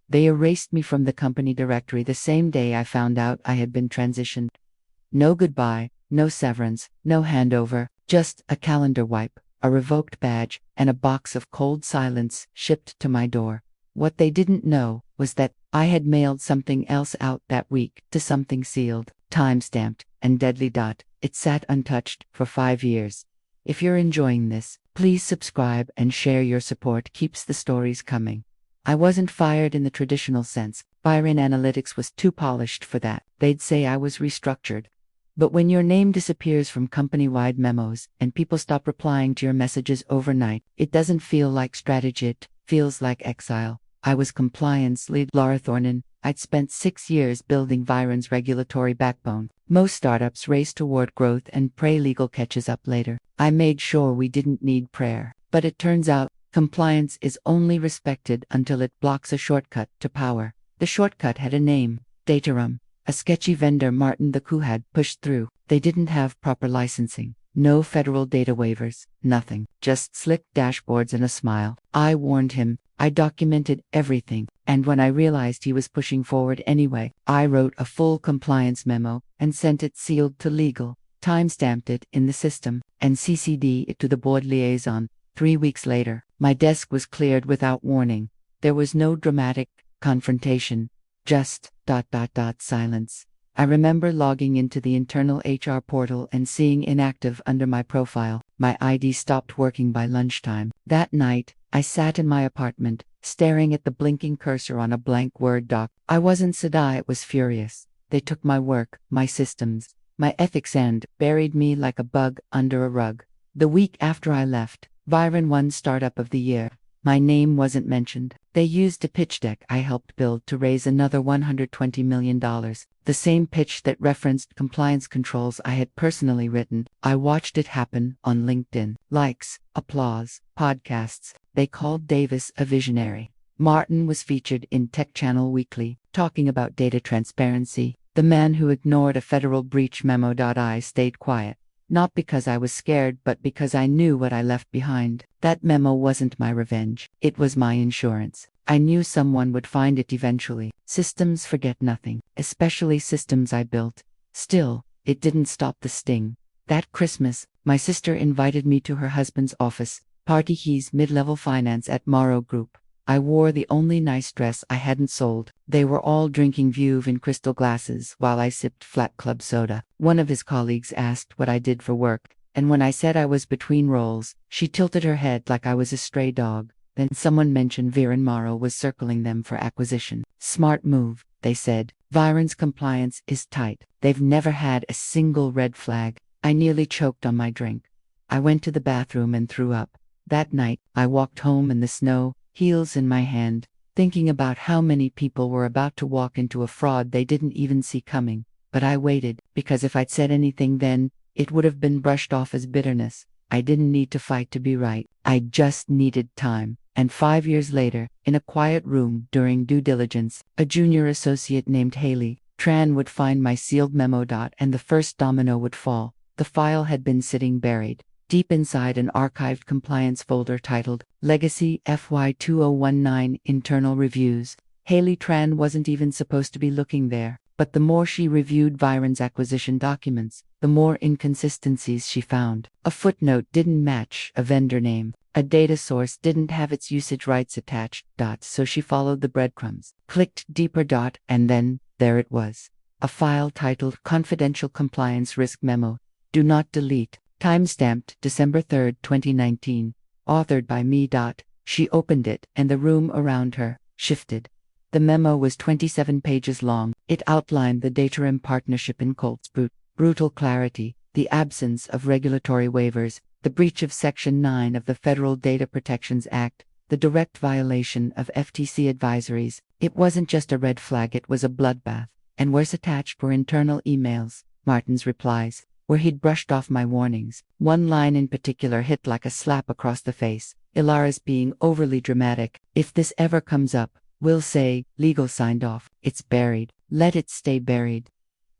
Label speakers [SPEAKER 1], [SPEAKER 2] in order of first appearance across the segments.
[SPEAKER 1] They erased me from the company directory the same day I found out I had been transitioned. No goodbye, no severance, no handover, just a calendar wipe, a revoked badge, and a box of cold silence shipped to my door. What they didn't know was that I had mailed something else out that week to something sealed, time-stamped, and deadly. It sat untouched for 5 years. If you're enjoying this, please subscribe and share. Your support keeps the stories coming. I wasn't fired in the traditional sense. Byron Analytics was too polished for that. They'd say I was restructured. But when your name disappears from company-wide memos and people stop replying to your messages overnight, it doesn't feel like strategy, it feels like exile. I was compliance lead Laura Thornan. I'd spent 6 years building Byron's regulatory backbone. Most startups race toward growth and pray legal catches up later. I made sure we didn't need prayer. But it turns out, compliance is only respected until it blocks a shortcut to power. The shortcut had a name, Datarum. A sketchy vendor Martin the coup had pushed through. They didn't have proper licensing. No federal data waivers, nothing. Just slick dashboards and a smile. I warned him. I documented everything. And when I realized he was pushing forward anyway, I wrote a full compliance memo and sent it sealed to legal, time-stamped it in the system, and CC'd it to the board liaison. 3 weeks later, my desk was cleared without warning. There was no dramatic confrontation. Just ... silence. I remember logging into the internal HR portal and seeing inactive under my profile. My ID stopped working by lunchtime. That night, I sat in my apartment, staring at the blinking cursor on a blank Word doc. I wasn't sad, I was furious. They took my work, my systems, my ethics, and buried me like a bug under a rug. The week after I left, Byron won Startup of the Year. My name wasn't mentioned. They used a pitch deck I helped build to raise another $120 million. The same pitch that referenced compliance controls I had personally written. I watched it happen on LinkedIn. Likes, applause, podcasts. They called Davis a visionary. Martin was featured in Tech Channel Weekly, talking about data transparency. The man who ignored a federal breach memo. I stayed quiet. Not because I was scared, but because I knew what I left behind. That memo wasn't my revenge. It was my insurance. I knew someone would find it eventually. Systems forget nothing, especially systems I built. Still, it didn't stop the sting. That Christmas, my sister invited me to her husband's office party. He's mid-level finance at Morrow Group. I wore the only nice dress I hadn't sold. They were all drinking Veuve in crystal glasses while I sipped flat club soda. One of his colleagues asked what I did for work, and when I said I was between roles, she tilted her head like I was a stray dog. Then someone mentioned Viren Morrow was circling them for acquisition. Smart move, they said. Byron's compliance is tight. They've never had a single red flag. I nearly choked on my drink. I went to the bathroom and threw up. That night, I walked home in the snow, heels in my hand, thinking about how many people were about to walk into a fraud they didn't even see coming. But I waited, because if I'd said anything then, it would have been brushed off as bitterness. I didn't need to fight to be right. I just needed time. And 5 years later, in a quiet room during due diligence, a junior associate named Haley Tran would find my sealed memo. And the first domino would fall. The file had been sitting buried deep inside an archived compliance folder titled Legacy FY 2019 Internal Reviews. Haley Tran wasn't even supposed to be looking there, but the more she reviewed Byron's acquisition documents, the more inconsistencies she found. A footnote didn't match a vendor name. A data source didn't have its usage rights attached. So she followed the breadcrumbs, clicked deeper. And then, there it was. A file titled Confidential Compliance Risk Memo. Do not delete. Time-stamped December 3, 2019. Authored by me. She opened it, and the room around her shifted. The memo was 27 pages long. It outlined the Datarum partnership in Colt's brutal clarity, the absence of regulatory waivers, the breach of Section 9 of the Federal Data Protections Act, the direct violation of FTC advisories. It wasn't just a red flag, it was a bloodbath. And worse, attached were internal emails, Martin's replies, where he'd brushed off my warnings. One line in particular hit like a slap across the face. Ilara's being overly dramatic. If this ever comes up, we'll say, legal signed off. It's buried. Let it stay buried.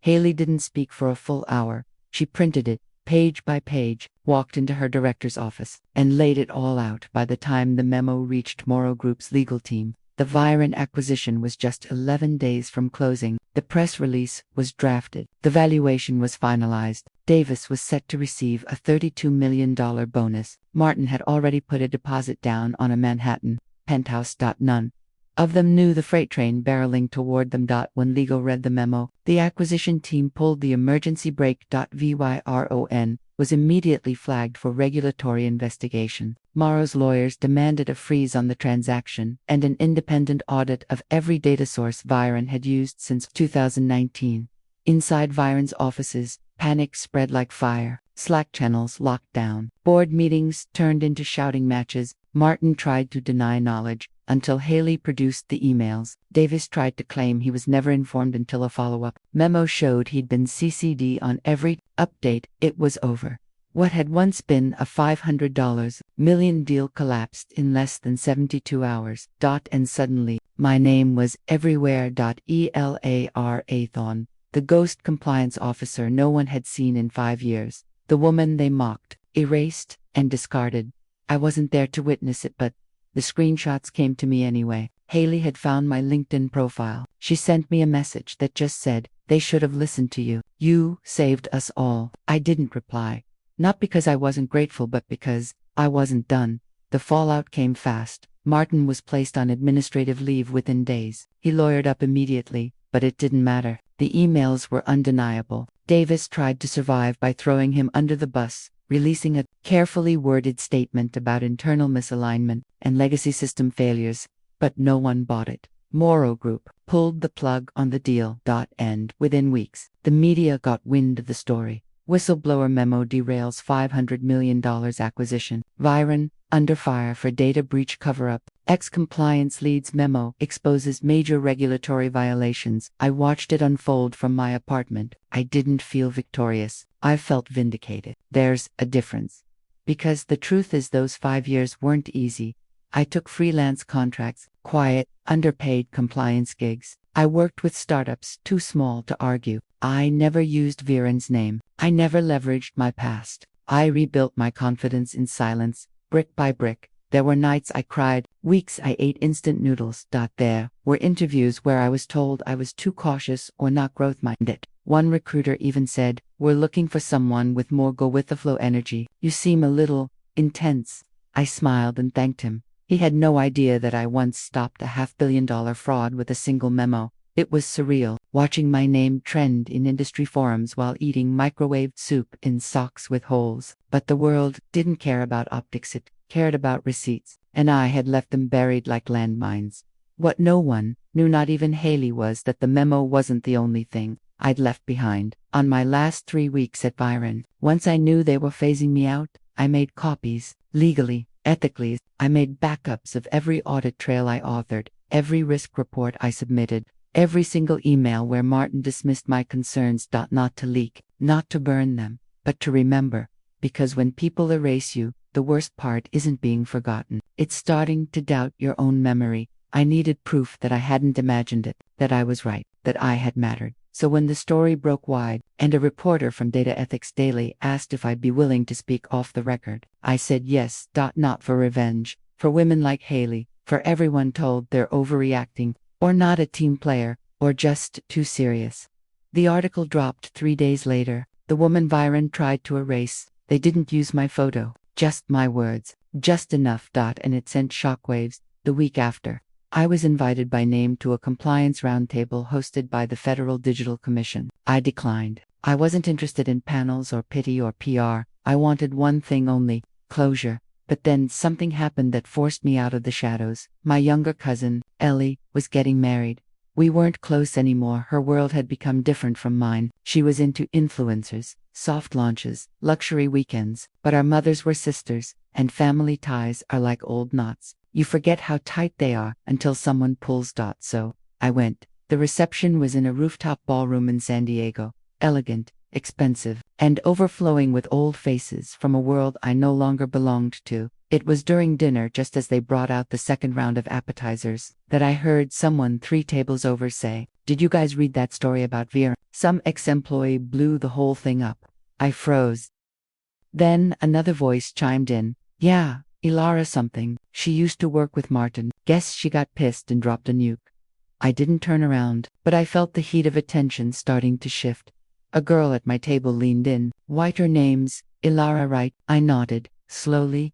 [SPEAKER 1] Haley didn't speak for a full hour. She printed it, page by page, walked into her director's office, and laid it all out. By the time the memo reached Morrow Group's legal team, The Viren acquisition was just 11 days from closing. The press release was drafted. The valuation was finalized. Davis was set to receive a $32 million bonus. Martin had already put a deposit down on a Manhattan penthouse. None of them knew the freight train barreling toward them. When legal read the memo, the acquisition team pulled the emergency brake. Vyron was immediately flagged for regulatory investigation. Morrow's lawyers demanded a freeze on the transaction and an independent audit of every data source Viren had used since 2019. Inside Viren's offices, panic spread like fire. Slack channels locked down. Board meetings turned into shouting matches. Martin tried to deny knowledge until Haley produced the emails. Davis tried to claim he was never informed until a follow-up memo showed he'd been CC'd on every update. It was over. What had once been a $500 million deal collapsed in less than 72 hours. And suddenly, my name was everywhere. Elathon, the ghost compliance officer no one had seen in 5 years. The woman they mocked, erased, and discarded. I wasn't there to witness it, but the screenshots came to me anyway. Haley had found my LinkedIn profile. She sent me a message that just said, "They should have listened to you. You saved us all." I didn't reply. Not because I wasn't grateful, but because I wasn't done. The fallout came fast. Martin was placed on administrative leave within days. He lawyered up immediately, but it didn't matter. The emails were undeniable. Davis tried to survive by throwing him under the bus, releasing a carefully worded statement about internal misalignment and legacy system failures, but no one bought it. Morrow Group pulled the plug on the deal. And within weeks, the media got wind of the story. Whistleblower memo derails $500 million acquisition. Viren, under fire for data breach cover-up. Ex-compliance lead's memo exposes major regulatory violations. I watched it unfold from my apartment. I didn't feel victorious. I felt vindicated. There's a difference. Because the truth is those 5 years weren't easy. I took freelance contracts, quiet, underpaid compliance gigs. I worked with startups too small to argue. I never used Viren's name. I never leveraged my past. I rebuilt my confidence in silence, brick by brick. There were nights I cried, weeks I ate instant noodles. There were interviews where I was told I was too cautious or not growth-minded. One recruiter even said, "We're looking for someone with more go-with-the-flow energy. You seem a little intense." I smiled and thanked him. He had no idea that I once stopped a $500 million fraud with a single memo. It was surreal, watching my name trend in industry forums while eating microwaved soup in socks with holes. But the world didn't care about optics, it cared about receipts, and I had left them buried like landmines. What no one knew, not even Haley, was that the memo wasn't the only thing I'd left behind. On my last 3 weeks at Viren, once I knew they were phasing me out, I made copies, legally, ethically. I made backups of every audit trail I authored, every risk report I submitted, every single email where Martin dismissed my concerns. Not to leak, not to burn them, but to remember. Because when people erase you, the worst part isn't being forgotten. It's starting to doubt your own memory. I needed proof that I hadn't imagined it, that I was right, that I had mattered. So when the story broke wide, and a reporter from Data Ethics Daily asked if I'd be willing to speak off the record, I said yes. Not for revenge, for women like Haley, for everyone told they're overreacting, or not a team player, or just too serious. The article dropped 3 days later. The woman Viren tried to erase. They didn't use my photo, just my words, just enough. And it sent shockwaves. The week after, I was invited by name to a compliance roundtable hosted by the Federal Digital Commission. I declined. I wasn't interested in panels or pity or PR. I wanted one thing only: closure. But then something happened that forced me out of the shadows. My younger cousin, Ellie, was getting married. We weren't close anymore. Her world had become different from mine. She was into influencers, soft launches, luxury weekends. But our mothers were sisters, and family ties are like old knots. You forget how tight they are until someone pulls. So I went. The reception was in a rooftop ballroom in San Diego. Elegant, expensive, and overflowing with old faces from a world I no longer belonged to. It was during dinner, just as they brought out the second round of appetizers, that I heard someone 3 tables over say, "Did you guys read that story about Vera?" Some ex-employee blew the whole thing up. I froze. Then another voice chimed in, "Yeah, Ilara something. She used to work with Martin. Guess she got pissed and dropped a nuke. I didn't turn around, but I felt the heat of attention starting to shift. A girl at my table leaned in. Whiter names, Ilara, right? I nodded, slowly,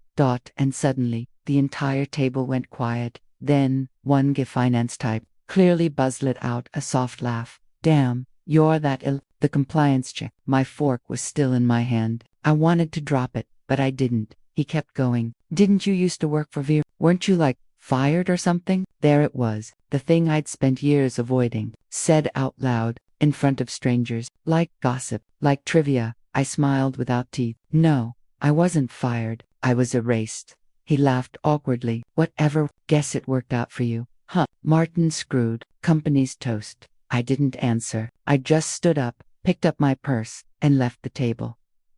[SPEAKER 1] and suddenly, the entire table went quiet. Then, one finance type clearly buzzed out a soft laugh. Damn, you're that the compliance chick. My fork was still in my hand. I wanted to drop it, but I didn't. He kept going. Didn't you used to work for Veer? Weren't you fired or something? There it was, the thing I'd spent years avoiding, said out loud, in front of strangers, like gossip, like trivia. I smiled without teeth. No, I wasn't fired. I was erased. He laughed awkwardly. Whatever, guess it worked out for you. Huh, Martin screwed. Company's toast. I didn't answer. I just stood up, picked up my purse, and left the table.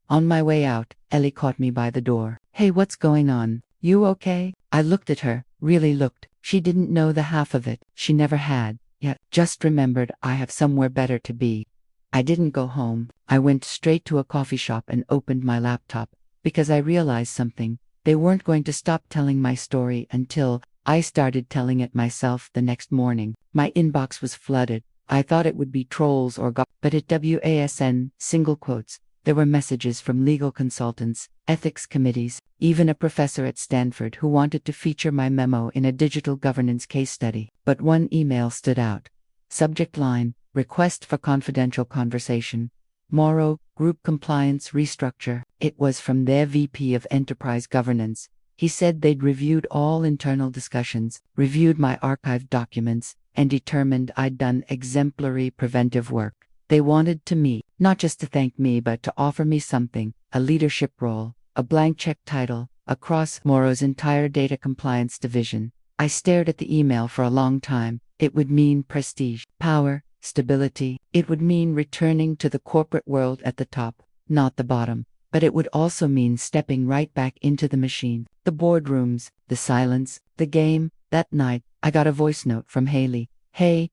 [SPEAKER 1] On my way out, Ellie caught me by the door. Hey, what's going on? You okay? I looked at her, really looked. She didn't know the half of it. She never had. Yet, just remembered I have somewhere better to be. I didn't go home. I went straight to a coffee shop and opened my laptop, because I realized something. They weren't going to stop telling my story until I started telling it myself the next morning. My inbox was flooded. I thought it would be trolls or but at WASN, single quotes, there were messages from legal consultants, ethics committees, even a professor at Stanford who wanted to feature my memo in a digital governance case study. But one email stood out. Subject line, request for confidential conversation. Morrow, group compliance restructure. It was from their VP of Enterprise Governance. He said they'd reviewed all internal discussions, reviewed my archived documents, and determined I'd done exemplary preventive work. They wanted to meet, not just to thank me but to offer me something, a leadership role, a blank check title, across Morrow's entire data compliance division. I stared at the email for a long time. It would mean prestige, power, stability. It would mean returning to the corporate world at the top, not the bottom. But it would also mean stepping right back into the machine. The boardrooms, the silence, the game. That night, I got a voice note from Haley. Hey,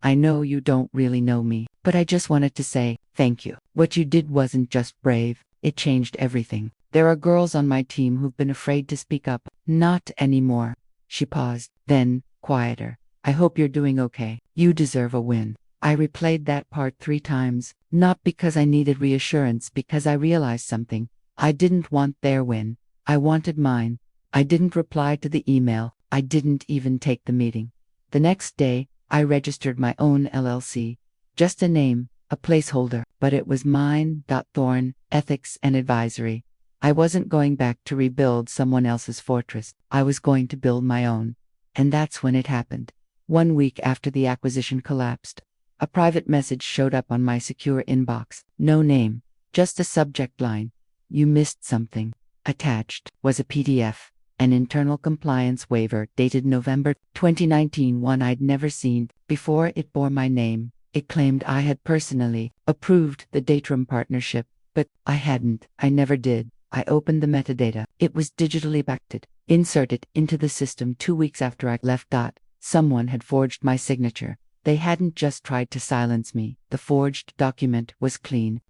[SPEAKER 1] I know you don't really know me, but I just wanted to say, thank you. What you did wasn't just brave, it changed everything. There are girls on my team who've been afraid to speak up. Not anymore. She paused, then, quieter. I hope you're doing okay. You deserve a win. I replayed that part 3 times, not because I needed reassurance, because I realized something. I didn't want their win. I wanted mine. I didn't reply to the email. I didn't even take the meeting. The next day, I registered my own LLC. Just a name, a placeholder, but it was mine. Thorn, Ethics and Advisory. I wasn't going back to rebuild someone else's fortress. I was going to build my own. And that's when it happened. 1 week after the acquisition collapsed, a private message showed up on my secure inbox. No name, just a subject line. You missed something. Attached was a PDF. An internal compliance waiver dated November 2019, one I'd never seen before. It bore my name. It claimed I had personally approved the Datrum partnership, but I hadn't. I never did. I opened the metadata. It was digitally backed, inserted into the system 2 weeks after I left. Someone had forged my signature. They hadn't just tried to silence me. The forged document was clean.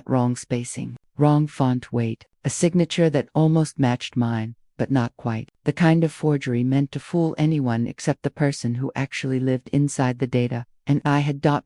[SPEAKER 1] Wrong spacing, wrong font weight, a signature that almost matched mine, but not quite. The kind of forgery meant to fool anyone except the person who actually lived inside the data. And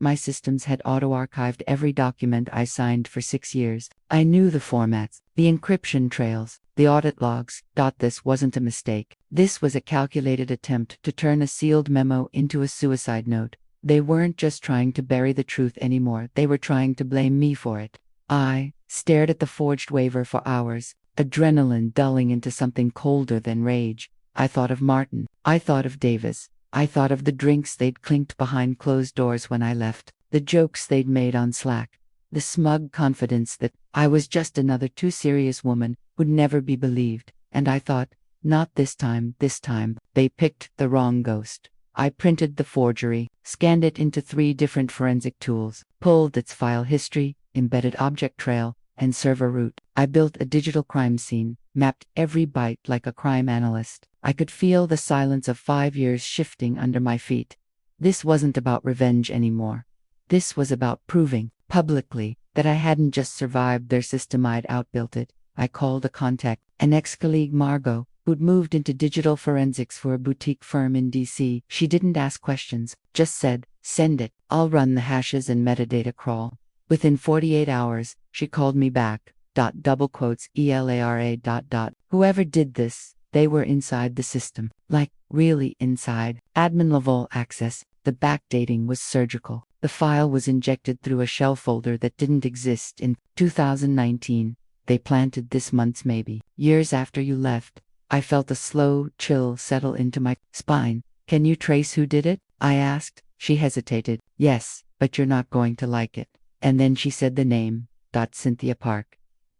[SPEAKER 1] my systems had auto-archived every document I signed for 6 years. I knew the formats, the encryption trails, the audit logs. This wasn't a mistake. This was a calculated attempt to turn a sealed memo into a suicide note. They weren't just trying to bury the truth anymore, they were trying to blame me for it. I stared at the forged waiver for hours, adrenaline dulling into something colder than rage. I thought of Martin. I thought of Davis. I thought of the drinks they'd clinked behind closed doors when I left, the jokes they'd made on Slack, the smug confidence that I was just another too serious woman who'd never be believed. And I thought, not this time, they picked the wrong ghost. I printed the forgery, scanned it into 3 different forensic tools, pulled its file history, embedded object trail, and server root. I built a digital crime scene, mapped every byte like a crime analyst. I could feel the silence of 5 years shifting under my feet. This wasn't about revenge anymore. This was about proving, publicly, that I hadn't just survived their system, I'd outbuilt it. I called a contact, An ex-colleague, Margot, who'd moved into digital forensics for a boutique firm in DC. She didn't ask questions, just said, "Send it, I'll run the hashes and metadata crawl." Within 48 hours, she called me back. Double quotes ELARA. Whoever did this, they were inside the system. Like, really inside. Admin level access. The backdating was surgical. The file was injected through a shell folder that didn't exist in 2019. They planted this months, maybe years after you left. I felt a slow chill settle into my spine. "Can you trace who did it?" I asked. She hesitated. "Yes, but you're not going to like it." And then she said the name. Cynthia Park.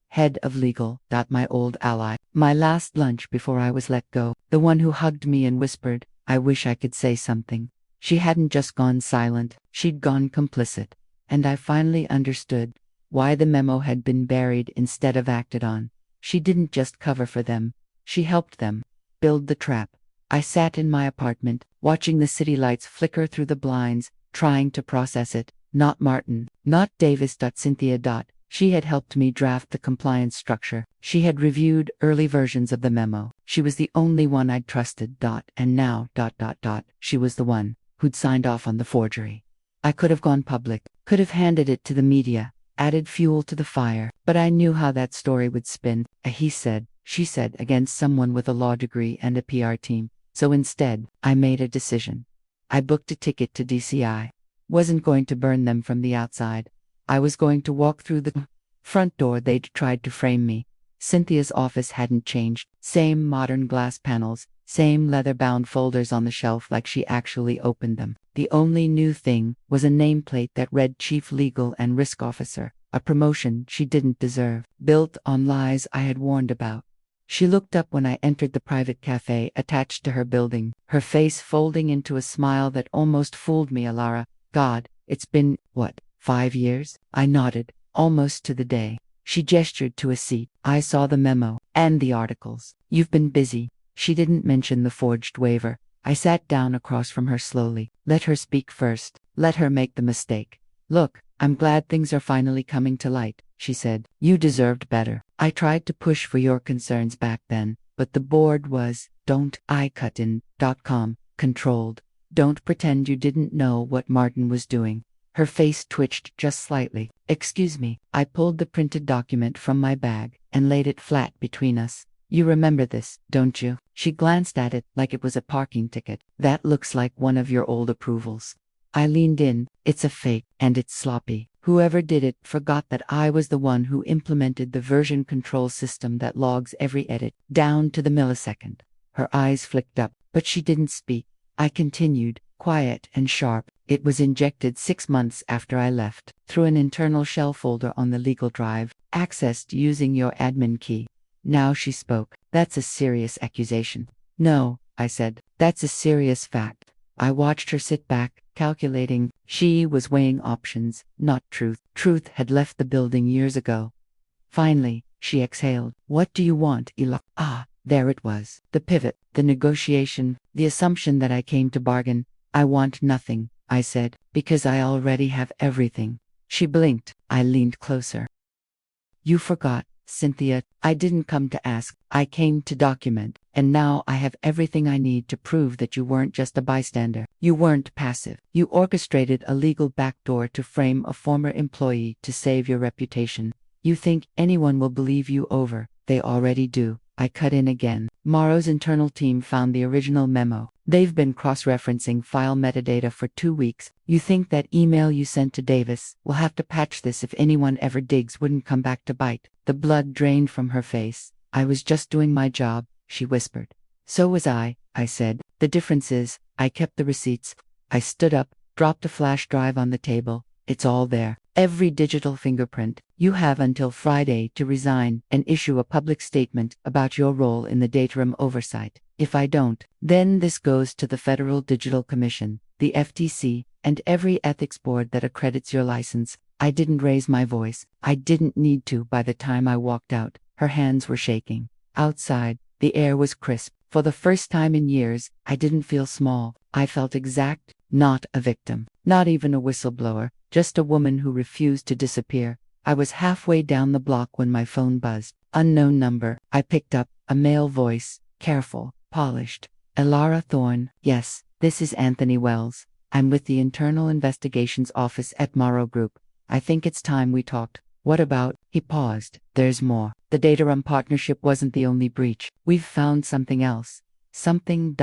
[SPEAKER 1] Head of legal. My old ally. My last lunch before I was let go. The one who hugged me and whispered, "I wish I could say something." She hadn't just gone silent, she'd gone complicit. And I finally understood why the memo had been buried instead of acted on. She didn't just cover for them, she helped them build the trap. I sat in my apartment, watching the city lights flicker through the blinds, trying to process it. Not Martin, not Davis. Cynthia. She had helped me draft the compliance structure. She had reviewed early versions of the memo. She was the only one I'd trusted. And now, she was the one who'd signed off on the forgery. I could have gone public, could have handed it to the media, added fuel to the fire, but I knew how that story would spin. A he said, she said against someone with a law degree and a PR team. So instead, I made a decision. I booked a ticket to DCI. Wasn't going to burn them from the outside. I was going to walk through the front door they'd tried to frame me. Cynthia's office hadn't changed. Same modern glass panels, same leather-bound folders on the shelf like she actually opened them. The only new thing was a nameplate that read Chief Legal and Risk Officer, a promotion she didn't deserve, built on lies I had warned about. She looked up when I entered the private cafe attached to her building, her face folding into a smile that almost fooled me. "Alara, God, it's been, what, 5 years?" I nodded, almost to the day. She gestured to a seat. "I saw the memo, and the articles. You've been busy." She didn't mention the forged waiver. I sat down across from her slowly. Let her speak first. Let her make the mistake. "Look, I'm glad things are finally coming to light," she said. "You deserved better. I tried to push for your concerns back then, but the board was, don't I cut in, controlled. Don't pretend you didn't know what Martin was doing." Her face twitched just slightly. "Excuse me." I pulled the printed document from my bag and laid it flat between us. "You remember this, don't you?" She glanced at it like it was a parking ticket. "That looks like one of your old approvals." I leaned in. "It's a fake, and it's sloppy. Whoever did it forgot that I was the one who implemented the version control system that logs every edit, down to the millisecond." Her eyes flicked up, but she didn't speak. I continued, quiet and sharp. "It was injected 6 months after I left, through an internal shell folder on the legal drive, accessed using your admin key." Now she spoke. "That's a serious accusation." "No," I said, "that's a serious fact." I watched her sit back, calculating. She was weighing options, not truth. Truth had left the building years ago. Finally, she exhaled. "What do you want, Ela?" There it was. The pivot, the negotiation, the assumption that I came to bargain. "I want nothing," I said, "because I already have everything." She blinked. I leaned closer. "You forgot, Cynthia. I didn't come to ask, I came to document. And now I have everything I need to prove that you weren't just a bystander. You weren't passive. You orchestrated a legal backdoor to frame a former employee to save your reputation. You think anyone will believe you over. They already do." I cut in again. "Morrow's internal team found the original memo. They've been cross-referencing file metadata for 2 weeks. You think that email you sent to Davis, "We'll have to patch this if anyone ever digs," wouldn't come back to bite?" The blood drained from her face. "I was just doing my job," she whispered. "So was I said. "The difference is, I kept the receipts." I stood up, dropped a flash drive on the table. "It's all there. Every digital fingerprint. You have until Friday to resign and issue a public statement about your role in the dataroom oversight. If I don't, then this goes to the Federal Digital Commission, the FTC, and every ethics board that accredits your license." I didn't raise my voice. I didn't need to. By the time I walked out, her hands were shaking. Outside, the air was crisp. For the first time in years, I didn't feel small. I felt exact, not a victim, not even a whistleblower, just a woman who refused to disappear. I was halfway down the block when my phone buzzed. Unknown number. I picked up a male voice, careful, polished. Elara Thorne. Yes, this is Anthony Wells. I'm with the Internal Investigations Office at Morrow Group. I think it's time we talked. What about? He paused. There's more. The Datarum partnership wasn't the only breach. We've found something else. Something ...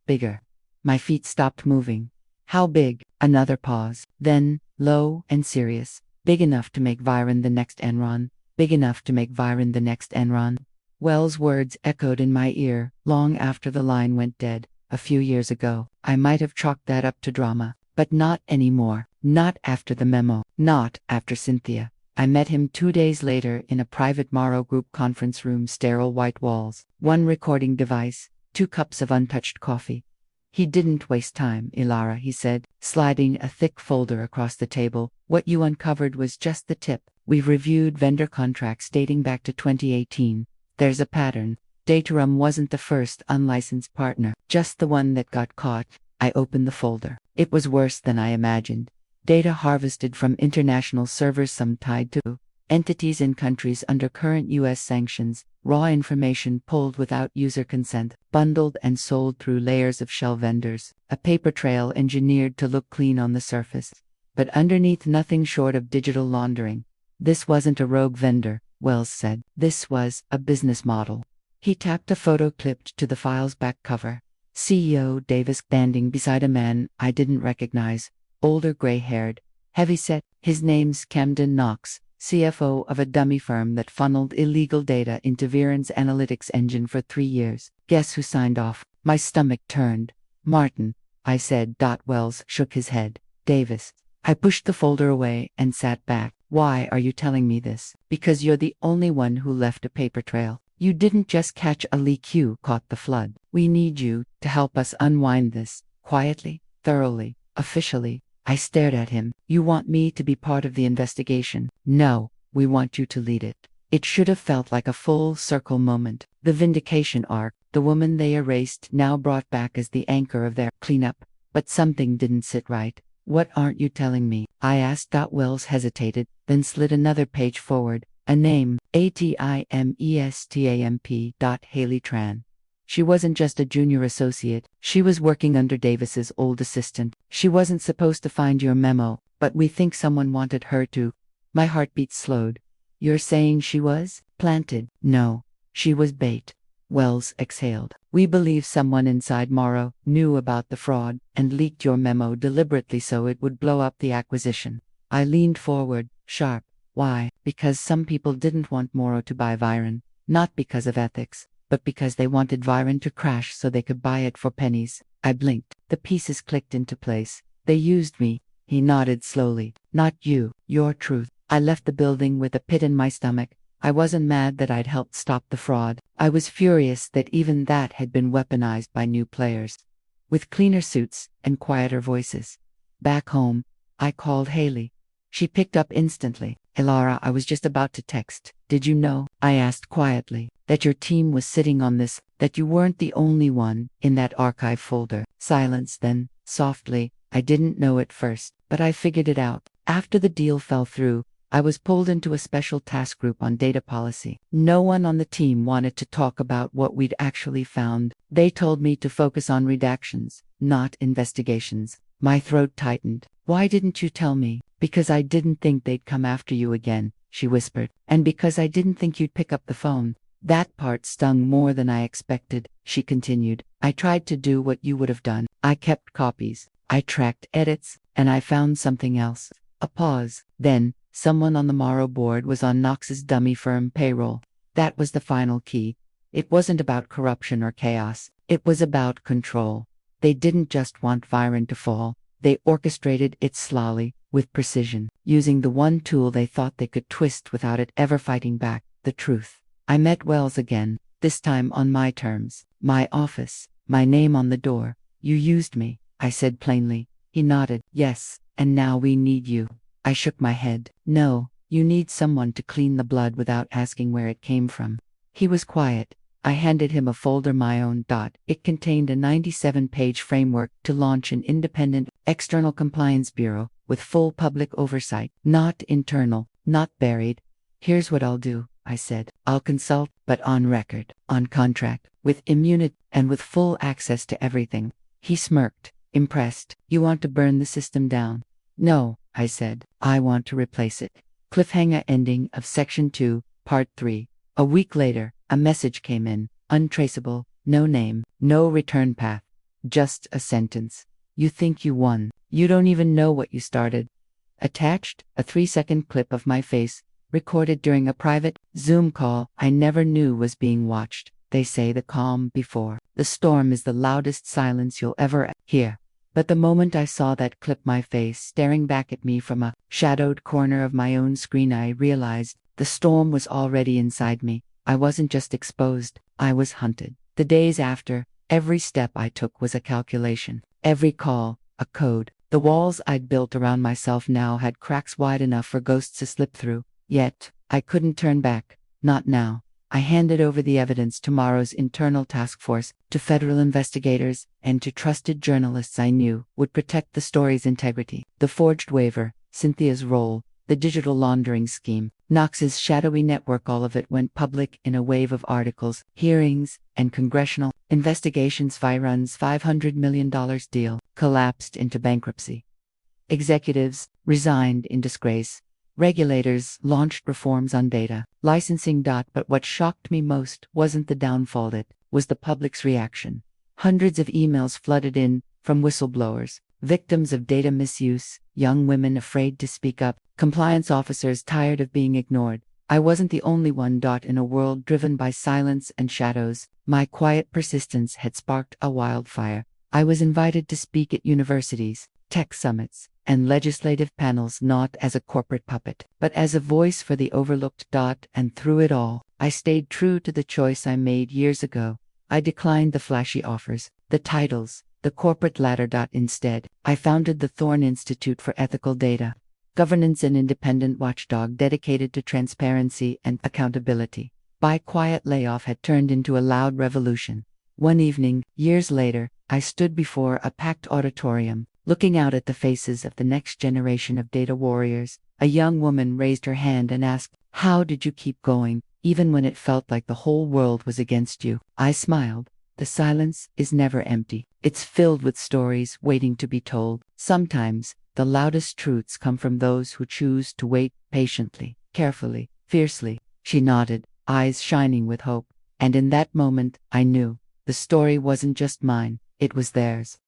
[SPEAKER 1] bigger. My feet stopped moving. How big? Another pause. Then, low and serious. Big enough to make Viren the next Enron. Big enough to make Viren the next Enron. Wells' words echoed in my ear, long after the line went dead. A few years ago, I might have chalked that up to drama, but not anymore. Not after the memo. Not after Cynthia. I met him 2 days later in a private Morrow Group conference room, sterile white walls, one recording device, 2 cups of untouched coffee. He didn't waste time, Elara, he said, sliding a thick folder across the table. What you uncovered was just the tip. We've reviewed vendor contracts dating back to 2018. There's a pattern. Datarum wasn't the first unlicensed partner, just the one that got caught. I opened the folder. It was worse than I imagined. Data harvested from international servers, some tied to entities in countries under current U.S. sanctions, raw information pulled without user consent, bundled and sold through layers of shell vendors, a paper trail engineered to look clean on the surface. But underneath, nothing short of digital laundering. This wasn't a rogue vendor, Wells said. This was a business model. He tapped a photo clipped to the file's back cover. CEO Davis standing beside a man I didn't recognize, older, gray-haired, heavy-set. His name's Camden Knox, CFO of a dummy firm that funneled illegal data into Viren's analytics engine for 3 years. Guess who signed off? My stomach turned. Martin, I said. Wells shook his head. Davis. I pushed the folder away and sat back. Why are you telling me this? Because you're the only one who left a paper trail. You didn't just catch a leak, you caught the flood. We need you to help us unwind this, quietly, thoroughly, officially. I stared at him. You want me to be part of the investigation? No, we want you to lead it. It should have felt like a full circle moment. The vindication arc, the woman they erased, now brought back as the anchor of their cleanup. But something didn't sit right. What aren't you telling me? I asked. Wells hesitated, then slid another page forward. A name, Atimestamp. Haley Tran. She wasn't just a junior associate, she was working under Davis's old assistant. She wasn't supposed to find your memo, but we think someone wanted her to. My heartbeat slowed. You're saying she was planted? No, she was bait. Wells exhaled. We believe someone inside Morrow knew about the fraud and leaked your memo deliberately so it would blow up the acquisition. I leaned forward, sharp. Why? Because some people didn't want Morrow to buy Viren, not because of ethics, but because they wanted Viren to crash so they could buy it for pennies. I blinked. The pieces clicked into place. They used me. He nodded slowly. Not you, your truth. I left the building with a pit in my stomach. I wasn't mad that I'd helped stop the fraud. I was furious that even that had been weaponized by new players. With cleaner suits and quieter voices. Back home, I called Haley. She picked up instantly. Elara, I was just about to text. Did you know? I asked quietly. That your team was sitting on this, that you weren't the only one in that archive folder. Silence. Then, softly, I didn't know at first, but I figured it out. After the deal fell through, I was pulled into a special task group on data policy. No one on the team wanted to talk about what we'd actually found. They told me to focus on redactions, not investigations. My throat tightened. Why didn't you tell me? Because I didn't think they'd come after you again, she whispered. And because I didn't think you'd pick up the phone. That part stung more than I expected, she continued. I tried to do what you would have done. I kept copies. I tracked edits, and I found something else. A pause. Then, someone on the Morrow board was on Knox's dummy firm payroll. That was the final key. It wasn't about corruption or chaos. It was about control. They didn't just want Viren to fall. They orchestrated it slowly, with precision, using the one tool they thought they could twist without it ever fighting back, the truth. I met Wells again, this time on my terms. My office, my name on the door. You used me, I said plainly. He nodded. Yes, and now we need you. I shook my head. No, you need someone to clean the blood without asking where it came from. He was quiet. I handed him a folder, my own. It contained a 97-page framework to launch an independent, external compliance bureau, with full public oversight. Not internal, not buried. Here's what I'll do, I said. I'll consult, but on record, on contract, with immunity, and with full access to everything. He smirked, impressed. You want to burn the system down? No, I said. I want to replace it. Cliffhanger ending of Section 2, Part 3. A week later, a message came in, untraceable, no name, no return path. Just a sentence. You think you won. You don't even know what you started. Attached, a 3-second clip of my face, recorded during a private Zoom call I never knew was being watched. They say the calm before the storm is the loudest silence you'll ever hear. But the moment I saw that clip, my face staring back at me from a shadowed corner of my own screen, I realized the storm was already inside me. I wasn't just exposed, I was hunted. The days after, every step I took was a calculation. Every call, a code. The walls I'd built around myself now had cracks wide enough for ghosts to slip through. Yet, I couldn't turn back. Not now. I handed over the evidence tomorrow's internal task force, to federal investigators, and to trusted journalists I knew would protect the story's integrity. The forged waiver, Cynthia's role, the digital laundering scheme, Knox's shadowy network, all of it went public in a wave of articles, hearings, and congressional investigations. Viron's $500 million deal collapsed into bankruptcy. Executives resigned in disgrace. Regulators launched reforms on data licensing. But what shocked me most wasn't the downfall, it was the public's reaction. Hundreds of emails flooded in from whistleblowers, victims of data misuse, young women afraid to speak up, compliance officers tired of being ignored. I wasn't the only one. In a world driven by silence and shadows, my quiet persistence had sparked a wildfire. I was invited to speak at universities, tech summits, and legislative panels, not as a corporate puppet, but as a voice for the overlooked. And through it all, I stayed true to the choice I made years ago. I declined the flashy offers, the titles, the corporate ladder. Instead, I founded the Thorne Institute for Ethical Data Governance, an independent watchdog dedicated to transparency and accountability. My quiet layoff had turned into a loud revolution. One evening, years later, I stood before a packed auditorium, looking out at the faces of the next generation of data warriors. A young woman raised her hand and asked, "How did you keep going, even when it felt like the whole world was against you?" I smiled. The silence is never empty. It's filled with stories waiting to be told. Sometimes, the loudest truths come from those who choose to wait patiently, carefully, fiercely. She nodded, eyes shining with hope. And in that moment, I knew the story wasn't just mine, it was theirs.